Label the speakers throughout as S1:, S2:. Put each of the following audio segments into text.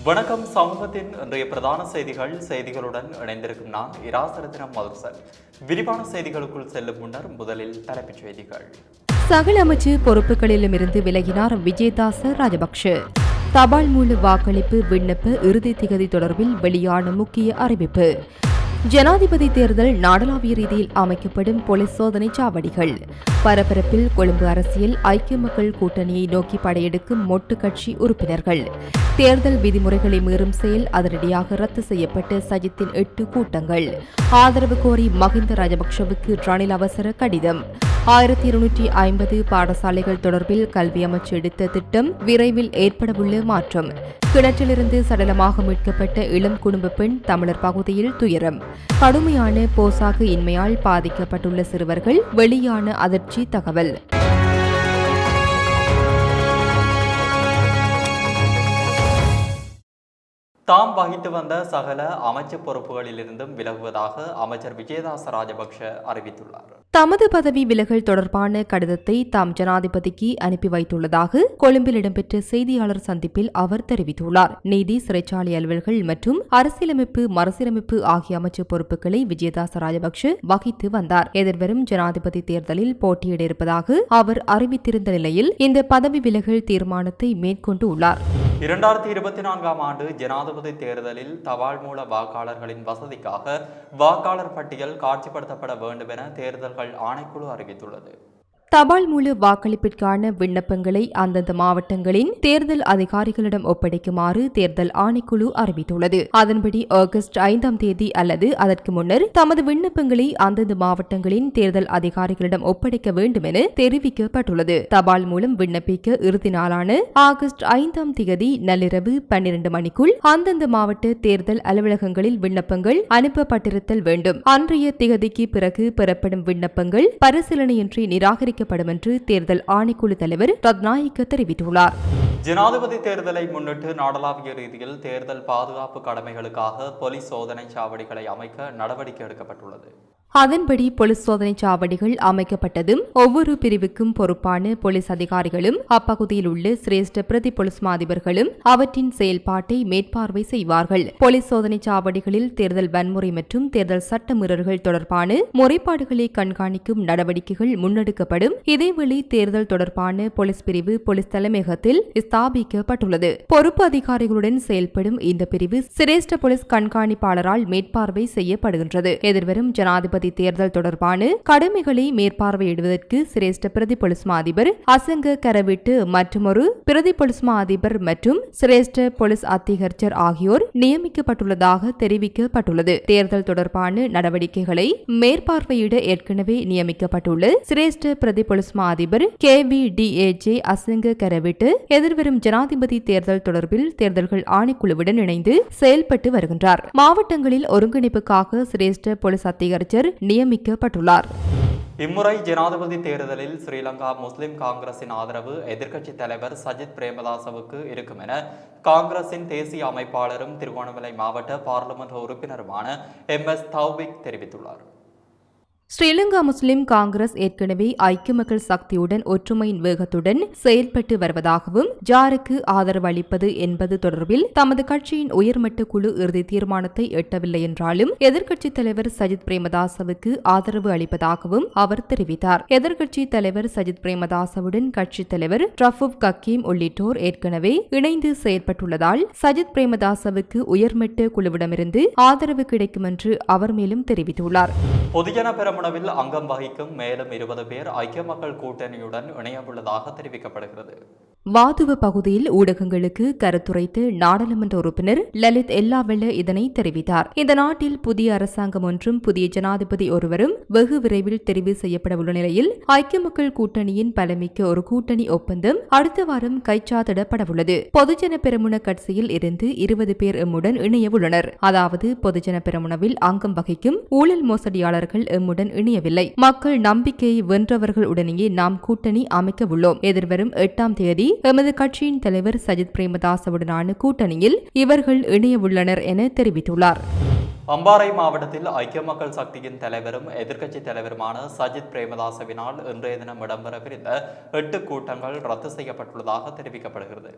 S1: வணக்கம். சமூகத்தின் இன்றைய பிரதான செய்திகளுடன் இணைந்திருக்கும் நான் இராசரத்தினம் மதுசன். விரிவான செய்திகளுக்குள் செல்லும் முன்னர் முதலில் தலைப்புச் செய்திகள்.
S2: சகல அமைச்சு பொறுப்புகளிலுமிருந்து விலகினார் விஜயதாச ராஜபக்ஷ. தபால் மூல வாக்களிப்பு விண்ணப்ப இறுதி திகதி தொடர்பில் வெளியான முக்கிய அறிவிப்பு. ஜனாதிபதி தேர்தல் நாடளாவிய ரீதியில் அமைக்கப்படும் போலீஸ் சோதனை சாவடிகள். பரபரப்பில் கொழும்பு அரசியல் ஐக்கிய மக்கள் கூட்டணியை நோக்கி படையெடுக்கும் மொட்டு கட்சி உறுப்பினர்கள். தேர்தல் விதிமுறைகளை மீறும் செயல் அதிரடியாக ரத்து செய்யப்பட்ட சஜித்தின் 8 கூட்டங்கள். ஆதரவு கோரி மஹிந்த ராஜபக்ஷவுக்கு ரணில் அவசர கடிதம். 1250 பாடசாலைகள் தொடர்பில் கல்வி அமைச்சு எடுத்த திட்டம் விரைவில் ஏற்படவுள்ள மாற்றம். கிணற்றிலிருந்து சடலமாக மீட்கப்பட்ட இளம் குடும்ப பெண் தமிழர் பகுதியில் துயரம். கடுமையான போசாக்கு இன்மையால் பாதிக்கப்பட்டுள்ள சிறுவர்கள் வெளியான அதிர்ச்சி தகவல்.
S1: தாம் வகித்து வந்த சகல அமைச்சு பொறுப்புகளிலிருந்தும் விலகுவதாக அமைச்சர் விஜயதாச ராஜபக்ஷ அறிவித்துள்ளார்.
S2: தமது பதவி விலகல் தொடர்பான கடிதத்தை தாம் ஜனாதிபதிக்கு அனுப்பி வைத்துள்ளதாக கொழும்பில் இடம்பெற்ற செய்தியாளர் சந்திப்பில் அவர் தெரிவித்துள்ளார். நீதி, சிறைச்சாலை அலுவல்கள் மற்றும் அரசியலமைப்பு மறுசீரமைப்பு ஆகிய அமைச்சு பொறுப்புகளை விஜயதாச ராஜபக்ஷ வகித்து வந்தார். எதிர்வரும் ஜனாதிபதி தேர்தலில் போட்டியிட இருப்பதாக அவர் அறிவித்திருந்த நிலையில் இந்த பதவி விலகல் தீர்மானத்தை மேற்கொண்டுள்ளார்.
S1: 2024ஆம் ஆண்டு ஜனாதிபதி தேர்தலில் தபால் மூல வாக்காளர்களின் வசதிக்காக வாக்காளர் பட்டியல் காட்சிப்படுத்தப்பட வேண்டும் என தேர்தல்கள் ஆணைக்குழு அறிவித்துள்ளது.
S2: தபால் மூல வாக்களிப்பிற்கான விண்ணப்பங்களை அந்தந்த மாவட்டங்களின் தேர்தல் அதிகாரிகளிடம் ஒப்படைக்குமாறு தேர்தல் ஆணைக்குழு அறிவித்துள்ளது. அதன்படி ஆகஸ்ட் 5ஆம் தேதி அல்லது அதற்கு முன்னர் தமது விண்ணப்பங்களை அந்தந்த மாவட்டங்களின் தேர்தல் அதிகாரிகளிடம் ஒப்படைக்க வேண்டும் என தெரிவிக்கப்பட்டுள்ளது. தபால் மூலம் விண்ணப்பிக்க இறுதி நாளான ஆகஸ்ட் 5ஆம் தேதி நள்ளிரவு 12 மணிக்குள் அந்தந்த மாவட்ட தேர்தல் அலுவலகங்களில் விண்ணப்பங்கள் அனுப்பப்பட்டிருத்தல் வேண்டும். அன்றைய திகதிக்கு பிறகு பெறப்படும் விண்ணப்பங்கள் பரிசீலனையின்றி நிராகரிக்க என்று தேர்தல் ஆணைக்குழு தலைவர் ரத்நாயக்க தெரிவித்துள்ளார்.
S1: ஜனாதிபதி தேர்தலை முன்னிட்டு நாடளாவிய ரீதியில் தேர்தல் பாதுகாப்பு கடமைகளுக்காக போலீஸ் சோதனை சாவடிகளை அமைக்க நடவடிக்கை எடுக்கப்பட்டுள்ளது.
S2: அதன்படி போலீஸ் சோதனை சாவடிகள் அமைக்கப்பட்டதும் ஒவ்வொரு பிரிவுக்கும் பொறுப்பான போலீஸ் அதிகாரிகளும் அப்பகுதியில் உள்ள சிரேஷ்ட பிரதி போலீஸ் மாதிபர்களும் அவற்றின் செயல்பாட்டை மேற்பார்வை செய்வார்கள். போலீஸ் சோதனை சாவடிகளில் தேர்தல் வன்முறை மற்றும் தேர்தல் சட்ட மீறல்கள் தொடர்பான முறைப்பாடுகளை கண்காணிக்கும் நடவடிக்கைகள் முன்னெடுக்கப்படும். இதேவேளை தேர்தல் தொடர்பான போலீஸ் பிரிவு போலீஸ் தலைமையகத்தில் ஸ்தாபிக்கப்பட்டுள்ளது. பொறுப்பு அதிகாரிகளுடன் செயல்படும் இந்த பிரிவு சிரேஷ்ட போலீஸ் கண்காணிப்பாளரால் மேற்பார்வை செய்யப்படுகின்றது. எதிர்வரும் ஜனாதிபதி தேர்தல் தொடர்பான கடமைகளை மேற்பார்வையிடுவதற்கு சிரேஷ்ட பிரதி போலீஸ் அதிபர் அசங்க கரவிட்டு மற்றொரு பிரதி போலீஸ் அதிபர் மற்றும் சிரேஷ்ட போலீஸ் அத்தியட்சர் ஆகியோர் நியமிக்கப்பட்டுள்ளதாக தெரிவிக்கப்பட்டுள்ளது. தேர்தல் தொடர்பான நடவடிக்கைகளை மேற்பார்வையிட ஏற்கனவே நியமிக்கப்பட்டுள்ள சிரேஷ்ட பிரதி போலீஸ் அதிபர் KVDAJ அசங்க கரவிட்டு எதிர்வரும் ஜனாதிபதி தேர்தல் தொடர்பில் தேர்தல்கள் ஆணைக்குழுவுடன் இணைந்து செயல்பட்டு வருகின்றார். மாவட்டங்களில் ஒருங்கிணைப்புக்காக சிரேஷ்ட போலீஸ் அத்தியட்சர் நியமிக்கப்பட்டுள்ளார்.
S1: இம்முறை ஜனாதிபதி தேர்தலில் ஸ்ரீலங்கா முஸ்லிம் காங்கிரசின் ஆதரவு எதிர்க்கட்சி தலைவர் சஜித் பிரேமதாசவுக்கு இருக்கும் என காங்கிரசின் தேசிய அமைப்பாளரும் திருகோணமலை மாவட்ட பாராளுமன்ற உறுப்பினருமான MS தௌபிக் தெரிவித்துள்ளார்.
S2: ஸ்ரீலங்கா முஸ்லிம் காங்கிரஸ் ஏற்கனவே ஐக்கிய மக்கள் சக்தியுடன் ஒற்றுமையின் வேகத்துடன் செயல்பட்டு வருவதாகவும் ஜாருக்கு ஆதரவு அளிப்பது என்பது தொடர்பில் தமது கட்சியின் உயர்மட்ட குழு இறுதி தீர்மானத்தை எட்டவில்லை என்றாலும் எதிர்க்கட்சித் தலைவர் சஜித் பிரேமதாசவுக்கு ஆதரவு அளிப்பதாகவும் அவர் தெரிவித்தார். எதிர்க்கட்சித் தலைவர் சஜித் பிரேமதாசவுடன் கட்சித் தலைவர் ரஃபூப் கக்கீம் உள்ளிட்டோர் ஏற்கனவே இணைந்து செயல்பட்டுள்ளதால் சஜித் பிரேமதாசவுக்கு உயர்மட்ட குழுவிடமிருந்து ஆதரவு கிடைக்கும் என்று அவர் மேலும் தெரிவித்துள்ளார்.
S1: உணவில் அங்கம் வகிக்கும் மேலும் 20 பேர் ஐக்கிய மக்கள் கூட்டணியுடன் இணையவுள்ளதாக தெரிவிக்கப்படுகிறது.
S2: வாதுவ பகுதியில் ஊடகங்களுக்கு கருத்துரைத்து நாடாளுமன்ற உறுப்பினர் லலித் எல்லாவெல்ல இதனை தெரிவித்தார். இந்த நாட்டில் புதிய அரசாங்கம் ஒன்றும் புதிய ஜனாதிபதி ஒருவரும் வெகு விரைவில் தெரிவு செய்யப்பட உள்ள நிலையில் ஐக்கிய மக்கள் கூட்டணியின் பலமிக்க ஒரு கூட்டணி ஒப்பந்தம் அடுத்த வாரம் கைச்சாத்திடப்படவுள்ளது. பொதுஜன பெரமுன கட்சியில் இருந்து 20 பேர் எம்முடன் இணைய உள்ளனர். அதாவது பொதுஜன பெரமுனவில் அங்கம் வகிக்கும் ஊழல் மோசடியாளர்கள் எம்முடன் இணையவில்லை. மக்கள் நம்பிக்கையை வென்றவர்களுடனேயே நாம் கூட்டணி அமைக்க உள்ளோம். எதிர்வரும் 8ஆம் தேதி எமது கட்சியின் தலைவர் சஜித் பிரேமதாசவுடனான கூட்டணியில் இவர்கள் இணைய உள்ளனர் என தெரிவித்துள்ளார்.
S1: அம்பாறை மாவட்டத்தில் ஐக்கிய மக்கள் சக்தியின் தலைவரும் எதிர்க்கட்சி தலைவருமான சஜித் பிரேமதாசவினால் இன்றைய தினம் இடம்பெறவிருந்த 8 கூட்டங்கள் ரத்து செய்யப்பட்டுள்ளதாக தெரிவிக்கப்படுகிறது.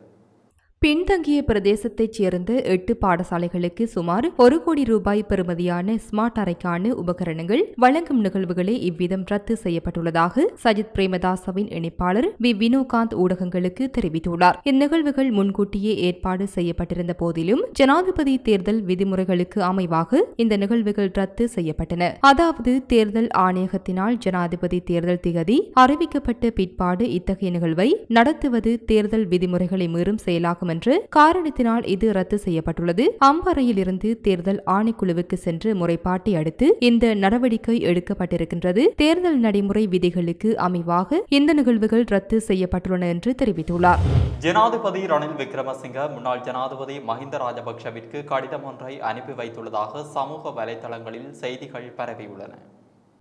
S2: பின்தங்கிய பிரதேசத்தைச் சேர்ந்த 8 பாடசாலைகளுக்கு சுமார் 1 கோடி ரூபாய் பெறுமதியான ஸ்மார்ட் அறைக்கான உபகரணங்கள் வழங்கும் நிகழ்வுகளே இவ்விதம் ரத்து செய்யப்பட்டுள்ளதாக சஜித் பிரேமதாசவின் இணைப்பாளர் வினோகாந்த் ஊடகங்களுக்கு தெரிவித்துள்ளார். இந்நிகழ்வுகள் முன்கூட்டியே ஏற்பாடு செய்யப்பட்டிருந்த போதிலும் ஜனாதிபதி தேர்தல் விதிமுறைகளுக்கு அமைவாக இந்த நிகழ்வுகள் ரத்து செய்யப்பட்டன. அதாவது தேர்தல் ஆணையகத்தினால் ஜனாதிபதி தேர்தல் திகதி அறிவிக்கப்பட்ட பிற்பாடு இத்தகைய நிகழ்வை நடத்துவது தேர்தல் விதிமுறைகளை மீறும் செயலாகும் என்ற காரணத்தினால் இது ரத்து செய்யப்பட்டுள்ளது. அம்பறையில் இருந்து தேர்தல் ஆணைக்குழுவுக்கு சென்று முறைப்பாட்டை அடுத்து இந்த நடவடிக்கை எடுக்கப்பட்டிருக்கின்றது. தேர்தல் நடைமுறை விதிகளுக்கு அமைவாக இந்த நிகழ்வுகள் ரத்து செய்யப்பட்டுள்ளன என்று தெரிவித்துள்ளார்.
S1: ஜனாதிபதி ரணில் விக்ரமசிங்க முன்னாள் ஜனாதிபதி மஹிந்த ராஜபக்ஷவிற்கு கடிதம் ஒன்றை அனுப்பி வைத்துள்ளதாக சமூக வலைதளங்களில் செய்திகள் பரவியுள்ளன.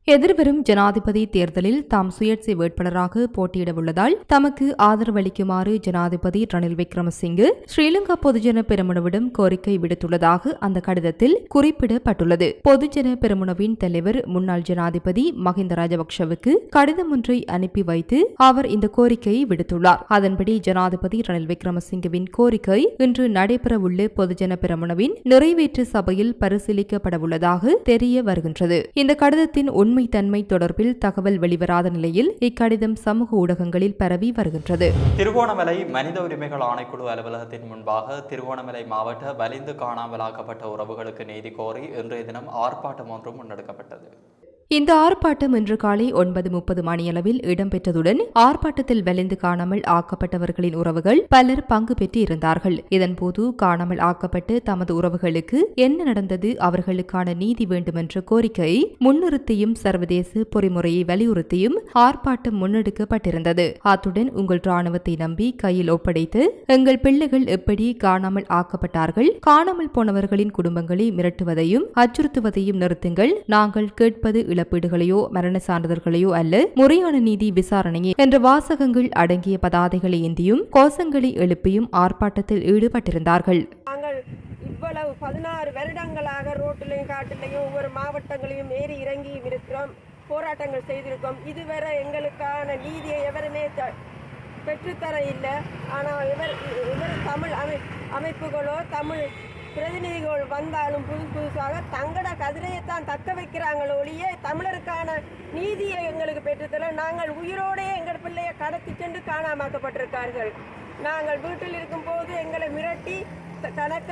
S2: எதிர்வரும் ஜனாதிபதி தேர்தலில் தாம் சுயேட்சை வேட்பாளராக போட்டியிடவுள்ளதால் தமக்கு ஆதரவளிக்குமாறு ஜனாதிபதி ரணில் விக்ரமசிங்கே ஸ்ரீலங்கா பொதுஜன பெரமுனவிடம் கோரிக்கை விடுத்துள்ளதாக அந்த கடிதத்தில் குறிப்பிடப்பட்டுள்ளது. பொதுஜன பெரமுனவின் தலைவர் முன்னாள் ஜனாதிபதி மஹிந்த ராஜபக்ஷவுக்கு கடிதம் ஒன்றை அனுப்பி வைத்து அவர் இந்த கோரிக்கையை விடுத்துள்ளார். அதன்படி ஜனாதிபதி ரணில் விக்ரமசிங்கவின் கோரிக்கை இன்று நடைபெறவுள்ள பொதுஜன பெரமுனவின் நிறைவேற்று சபையில் பரிசீலிக்கப்படவுள்ளதாக தெரிய வருகின்றது. இந்த கடிதத்தின் உண்மைத்தன்மை தொடர்பில் தகவல் வெளிவராத நிலையில் இக்கடிதம் சமூக ஊடகங்களில் பரவி வருகின்றது.
S1: திருகோணமலை மனித உரிமைகள் ஆணைக்குழு அலுவலகத்தின் முன்பாக திருகோணமலை மாவட்ட வலிந்து காணாமலாக்கப்பட்ட உறவுகளுக்கு நீதி கோரி இன்றைய தினம் ஆர்ப்பாட்டம் ஒன்றும் முன்னெடுக்கப்பட்டது.
S2: இந்த ஆர்ப்பாட்டம் இன்று காலை 9:30 மணியளவில் இடம்பெற்றதுடன் ஆர்ப்பாட்டத்தில் வலிந்து காணாமல் ஆக்கப்பட்டவர்களின் உறவுகள் பலர் பங்கு பெற்று இருந்தார்கள். இதன்போது காணாமல் ஆக்கப்பட்டு தமது உறவுகளுக்கு என்ன நடந்தது, அவர்களுக்கான நீதி வேண்டும் என்ற கோரிக்கையை முன்னிறுத்தியும் சர்வதேச பொறிமுறையை வலியுறுத்தியும் ஆர்ப்பாட்டம் முன்னெடுக்கப்பட்டிருந்தது. அத்துடன் உங்கள் ராணுவத்தை நம்பி கையில் ஒப்படைத்து எங்கள் பிள்ளைகள் எப்படி காணாமல் ஆக்கப்பட்டார்கள், காணாமல் போனவர்களின் குடும்பங்களை மிரட்டுவதையும் அச்சுறுத்துவதையும் நிறுத்துங்கள், நாங்கள் கேட்பது இழப்பீடுகளையோ மரண சான்றிதழ்களையோ அல்ல, முறையான நீதி விசாரணையே என்ற வாசகங்கள் அடங்கிய பதாதைகளை ஏந்தியும் கோஷங்களை எழுப்பியும் ஆர்ப்பாட்டத்தில் ஈடுபட்டிருந்தார்கள்.
S3: நாங்கள் இவ்வளவு 16 வருடங்களாக ரோட்டிலையும் காட்டிலையும் ஒவ்வொரு மாவட்டங்களையும் ஏறி இறங்கி இருக்கிறோம், போராட்டங்கள் செய்திருக்கோம். இதுவரை எங்களுக்கான நீதியை எவருமே பெற்றுத்தர இல்லை. ஆனால் இவர் தமிழ் அமைப்புகளோ தமிழ் பிரதிநிதிகள் வந்தாலும் புதுசாக தங்கட கதிரையைத்தான் தக்க வைக்கிறாங்களோ ஒழிய தமிழருக்கான நீதியை எங்களுக்கு பெற்றுத்தர. நாங்கள் உயிரோடே எங்கள் பிள்ளையை கடத்தி சென்று காணாமாக்கப்பட்டிருக்கார்கள். நாங்கள் வீட்டில் இருக்கும் போது எங்களை மிரட்டி கணக்க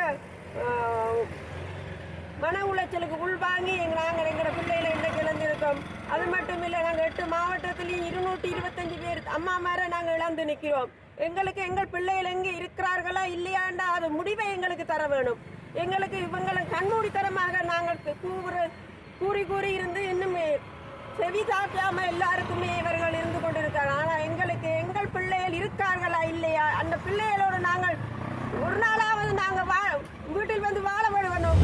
S3: மன உளைச்சலுக்கு உள்வாங்கி நாங்கள் எங்களோட பிள்ளைகளை இன்றைக்கு இழந்திருக்கோம். அது மட்டும் இல்லை, நாங்கள் 8 மாவட்டத்திலையும் 225 பேர் அம்மாமாரை நாங்கள் இழந்து நிற்கிறோம். எங்களுக்கு எங்கள் பிள்ளைகள் எங்கே இருக்கிறார்களா இல்லையாண்டா அது முடிவை எங்களுக்கு தர வேணும். எங்களுக்கு இவங்களை கண்மூடித்தனமாக நாங்கள் கூறி இருந்து இன்னுமே செவி தாக்காம எல்லாருக்குமே இவர்கள் இருந்து கொண்டிருக்காங்க. ஆனால் எங்களுக்கு எங்கள் பிள்ளைகள் இருக்கார்களா இல்லையா, அந்த பிள்ளைகளோடு நாங்கள் ஒரு நாளாவது நாங்கள் வீட்டில் வந்து வாழ வேணும்.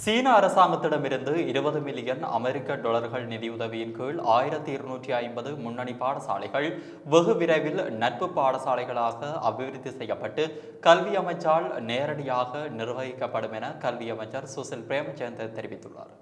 S1: சீன அரசாங்கத்திடமிருந்து 20 மில்லியன் அமெரிக்க டாலர்கள் நிதியுதவியின் கீழ் 1250 முன்னணி பாடசாலைகள் வெகு விரைவில் நட்பு பாடசாலைகளாக அபிவிருத்தி செய்யப்பட்டு கல்வி அமைச்சால் நேரடியாக நிர்வகிக்கப்படும் என கல்வி அமைச்சர் சுசில் பிரேமச்சந்திர தெரிவித்துள்ளார்.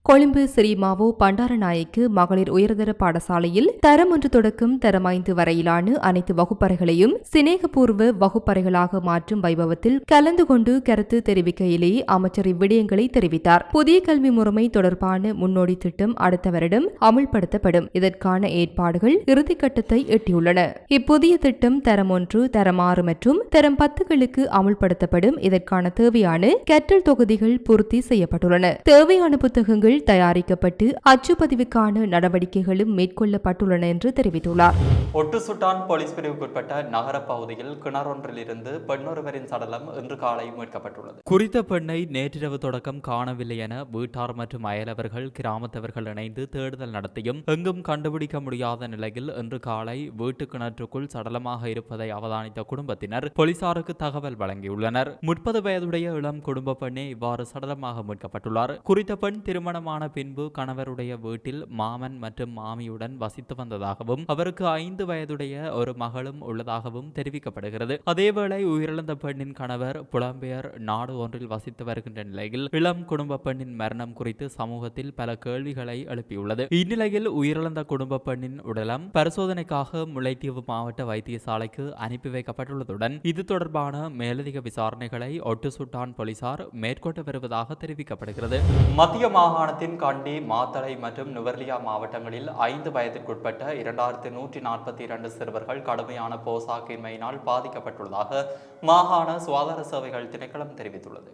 S2: கொழும்பு ஸ்ரீமாவோ பண்டாரநாயக்கு மகளிர் உயர்தர பாடசாலையில் தரம் 1 தொடக்கம் தரம் 5 வரையிலான அனைத்து வகுப்பறைகளையும் சிநேகபூர்வ வகுப்பறைகளாக மாற்றும் வைபவத்தில் கலந்து கொண்டு கருத்து தெரிவிக்கையிலேயே அமைச்சர் இவ்விடயங்களை தெரிவித்தார். புதிய கல்வி முறைமை தொடர்பான முன்னோடி திட்டம் அடுத்த வருடம் அமுல்படுத்தப்படும். இதற்கான ஏற்பாடுகள் இறுதிக்கட்டத்தை எட்டியுள்ளன. இப்புதிய திட்டம் தரம் 1, தரம் 6 மற்றும் தரம் 10களுக்கு அமுல்படுத்தப்படும். இதற்கான தேவையான கற்றல் தொகுதிகள் பூர்த்தி செய்யப்பட்டுள்ளன. தேவையான புத்தகங்கள் தயாரிக்கப்பட்டு அச்சுப்பதிவுக்கான நடவடிக்கைகளும் மேற்கொள்ளப்பட்டுள்ளன என்று தெரிவித்துள்ளார்.
S1: ஒட்டுசுட்டான் போலீஸ் பிரிவுக்குட்பட்ட நகர பகுதியில் கிணறொன்றிலிருந்து பெண்ணொருவரின் சடலம் இன்று காலை மீட்கப்பட்டுள்ளது. குறித்த பெண்ணை நேற்றிரவு தொடக்கம் காணவில்லை என வீட்டார் மற்றும் அயலவர்கள் கிராமத்தவர்கள் இணைந்து தேடுதல் நடத்தியும் எங்கும் கண்டுபிடிக்க முடியாத நிலையில் இன்று காலை வீட்டு கிணற்றுக்குள் சடலமாக இருப்பதை அவதானித்த குடும்பத்தினர் போலீசாருக்கு தகவல் வழங்கியுள்ளனர். 30 வயதுடைய இளம் குடும்ப பெண்ணே இவ்வாறு சடலமாக மீட்கப்பட்டுள்ளார். குறித்த பெண் திருமணம் திருமணமான பின்பு கணவருடைய வீட்டில் மாமன் மற்றும் மாமியுடன் வசித்து வந்ததாகவும் அவருக்கு 5 வயதுடைய ஒரு மகளும் உள்ளதாகவும் தெரிவிக்கப்படுகிறது. அதேவேளை உயிரிழந்த பெண்ணின் கணவர் புலம்பெயர் நாடு ஒன்றில் வசித்து வருகின்ற நிலையில் இளம் குடும்ப பெண்ணின் மரணம் குறித்து சமூகத்தில் பல கேள்விகளை எழுப்பியுள்ளது. இந்நிலையில் உயிரிழந்த குடும்ப பெண்ணின் உடலம் பரிசோதனைக்காக முல்லைத்தீவு மாவட்ட வைத்தியசாலைக்கு அனுப்பி வைக்கப்பட்டுள்ளதுடன் இது தொடர்பான மேலதிக விசாரணைகளை ஒட்டுசுட்டான் போலீசார் மேற்கொண்டு வருவதாக தெரிவிக்கப்படுகிறது. மத்திய மாகாணத்தின் கண்டி, மாத்தளை மற்றும் நுவர்லியா மாவட்டங்களில் 5 வயதிற்குட்பட்ட 2142 சிறுவர்கள் கடுமையான போசாக்கின்மையினால் பாதிக்கப்பட்டுள்ளதாக மாகாண சுகாதார சேவைகள் திணைக்களம் தெரிவித்துள்ளது.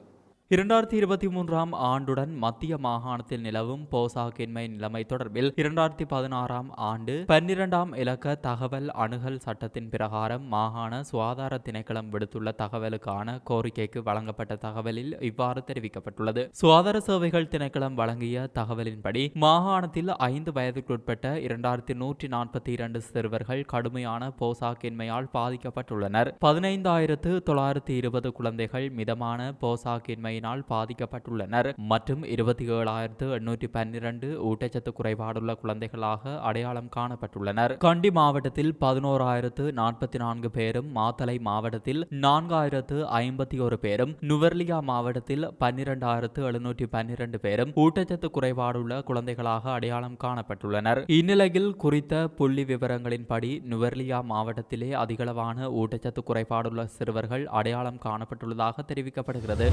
S1: 2023 ஆண்டுடன் மத்திய மாகாணத்தில் நிலவும் போசாக்கின்மை நிலைமை தொடர்பில் 2016 ஆண்டு 12ஆம் இலக்க தகவல் அணுகல் சட்டத்தின் பிரகாரம் மாகாண சுகாதார திணைக்களம் விடுத்துள்ள தகவலுக்கான கோரிக்கைக்கு வழங்கப்பட்ட தகவலில் இவ்வாறு தெரிவிக்கப்பட்டுள்ளது. சுகாதார சேவைகள் திணைக்களம் வழங்கிய தகவலின்படி மாகாணத்தில் 5 வயதுக்குட்பட்ட 2142 சிறுவர்கள் கடுமையான போசாக்கின்மையால் பாதிக்கப்பட்டுள்ளனர். 15,920 குழந்தைகள் மிதமான போசாக்கின்மை பாதிக்கப்பட்டுள்ளனர் மற்றும் 27,812 ஊட்டச்சத்து குறைபாடுள்ள குழந்தைகளாக அடையாளம் காணப்பட்டுள்ளனர். கண்டி மாவட்டத்தில் 11,044 பேரும், மாத்தளை மாவட்டத்தில் 4,051 பேரும், நுவர்லியா மாவட்டத்தில் 12,712 பேரும் ஊட்டச்சத்து குறைபாடுள்ள குழந்தைகளாக அடையாளம் காணப்பட்டுள்ளனர். இந்நிலையில் குறித்த புள்ளி விவரங்களின்படி நுவர்லியா மாவட்டத்திலே அதிகளவான ஊட்டச்சத்து குறைபாடுள்ள சிறுவர்கள் அடையாளம் காணப்பட்டுள்ளதாக தெரிவிக்கப்படுகிறது.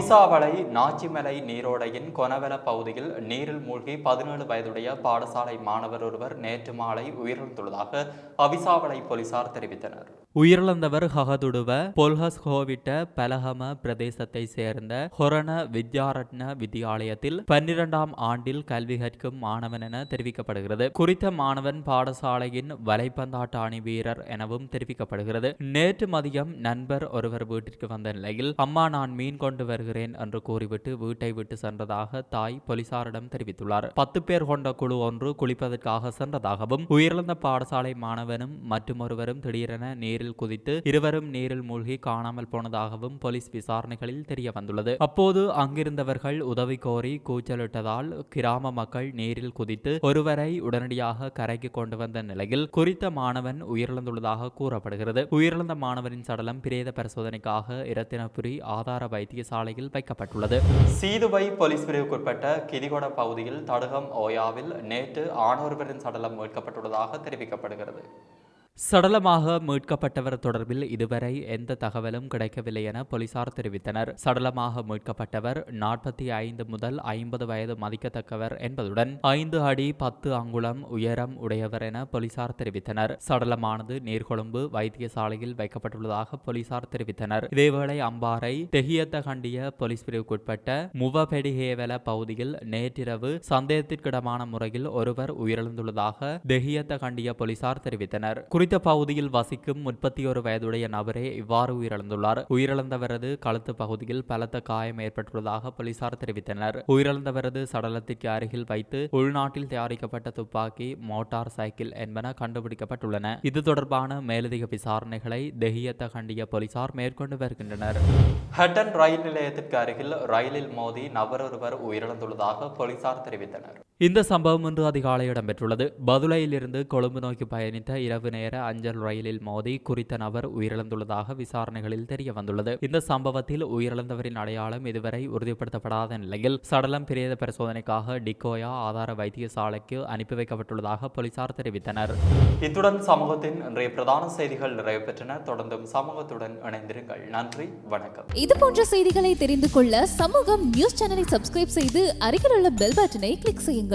S1: அவிசாவளை நாச்சிமலை நீரோடையின் கொனவெல பகுதியில் நீரில் மூழ்கி 17 வயதுடைய பாடசாலை மாணவர் ஒருவர் நேற்று மாலை உயிரிழந்துள்ளதாக அவிசாவளை போலீசார் தெரிவித்தனர். உயிரிழந்தவர் ஹகதுடுவ பொல்ஹஸ்கோவிட்ட பலகம பிரதேசத்தை சேர்ந்த ஹொரண வித்யாரட்ன வித்தியாலயத்தில் 12ஆம் ஆண்டில் கல்வி கற்கும் மாணவன் என தெரிவிக்கப்படுகிறது. குறித்த மாணவன் பாடசாலையின் வலைப்பந்தாட்ட அணி வீரர் எனவும் தெரிவிக்கப்படுகிறது. நேற்று மதியம் நண்பர் ஒருவர் வீட்டிற்கு வந்த நிலையில் அம்மா நான் மீன் கொண்டு வருகிறேன் என்று கூறிவிட்டு வீட்டை விட்டு சென்றதாக தாய் போலீசாரிடம் தெரிவித்துள்ளார். 10 பேர் கொண்ட குழு ஒன்று குளிப்பதற்காக சென்றதாகவும் உயிரிழந்த பாடசாலை மாணவனும் மற்றொருவரும் திடீரென நீரில் குதித்து இருவரும் நீரில் மூழ்கி காணாமல் போனதாகவும் போலீஸ் விசாரணைகளில் தெரிய வந்துள்ளது. அப்போது அங்கிருந்தவர்கள் உதவி கோரி கூச்சலிட்டதால் கிராம மக்கள் நீரில் குதித்து ஒருவரை உடனடியாக கரைக்கு கொண்டு வந்த நிலையில் குறித்த மாணவன் உயிரிழந்துள்ளதாக கூறப்படுகிறது. உயிரிழந்த மாணவனின் சடலம் பிரேத பரிசோதனைக்காக இரத்தினபுரி ஆதார வைத்தியசாலையில் வைக்கப்பட்டுள்ளது. சீதுவை போலீஸ் பிரிவுக்குட்பட்ட கிரிகொட பகுதியில் தடுகம் ஓயாவில் நேற்று ஆணொருவரின் சடலம் மீட்கப்பட்டுள்ளதாக தெரிவிக்கப்படுகிறது. சடலமாக மீட்கப்பட்டவர் தொடர்பில் இதுவரை எந்த தகவலும் கிடைக்கவில்லை என போலீசார் தெரிவித்தனர். சடலமாக மீட்கப்பட்டவர் 45 முதல் 50 வயது மதிக்கத்தக்கவர் என்பதுடன் 5 அடி 10 அங்குலம் உயரம் உடையவர் என போலீசார் தெரிவித்தனர். சடலமானது நீர்கொழும்பு வைத்தியசாலையில் வைக்கப்பட்டுள்ளதாக போலீசார் தெரிவித்தனர். இதேவேளை அம்பாறை தெஹியத்த கண்டிய போலீஸ் பிரிவுக்குட்பட்ட முவபெடிஹேவல பகுதியில் நேற்றிரவு சந்தேகத்திற்கிடமான முறையில் ஒருவர் உயிரிழந்துள்ளதாக தெஹியத்த கண்டிய போலீசார் தெரிவித்தனர். குறித்த பகுதியில் வசிக்கும் 31 வயதுடைய நபரே இவ்வாறு உயிரிழந்துள்ளார். உயிரிழந்தவரது கழுத்து பகுதியில் பலத்த காயம் ஏற்பட்டுள்ளதாக போலீசார் தெரிவித்தனர். உயிரிழந்தவரது சடலத்திற்கு அருகில் வைத்து உள்நாட்டில் தயாரிக்கப்பட்ட துப்பாக்கி, மோட்டார் சைக்கிள் என்பன கண்டுபிடிக்கப்பட்டுள்ளன. இது தொடர்பான மேலதிக விசாரணைகளை தெஹியத்த கண்டிய போலீசார் மேற்கொண்டு வருகின்றனர். ஹட்டன் ரயில் நிலையத்திற்கு அருகில் ரயிலில் மோதி நபரொருவர் உயிரிழந்துள்ளதாக போலீசார் தெரிவித்தனர். இந்த சம்பவம் இன்று அதிகாலை இடம்பெற்றுள்ளது. பதுளையிலிருந்து கொழும்பு நோக்கி பயணித்த இரவு நேர அஞ்சல் ரயிலில் மோதி குறித்த நபர் உயிரிழந்துள்ளதாக விசாரணைகளில் தெரிய வந்துள்ளது. இந்த சம்பவத்தில் உயிரிழந்தவரின் அடையாளம் இதுவரை உறுதிப்படுத்தப்படாத நிலையில் சடலம் பிரேத பரிசோதனைக்காக டிக்கோயா ஆதார வைத்தியசாலைக்கு அனுப்பி வைக்கப்பட்டுள்ளதாக போலீசார் தெரிவித்தனர். இத்துடன் சமூகத்தின் இன்றைய பிரதான செய்திகள் நிறைவு பெற்றன. தொடர்ந்தும் சமூகத்துடன் இணைந்திருங்கள். நன்றி, வணக்கம்.
S4: இது போன்ற செய்திகளை தெரிந்து கொள்ள சமூகம் நியூஸ் சேனலை சப்ஸ்கிரைப் செய்து அருகில் உள்ள பெல் பட்டனை கிளிக் செய்யுங்கள்.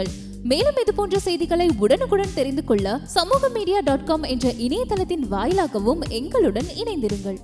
S4: மேலும் இது போன்ற செய்திகளை உடனுக்குடன் தெரிந்து கொள்ள சமூகமீடியா.com என்ற இணையதளத்தின் வாயிலாகவும் எங்களுடன் இணைந்திருங்கள்.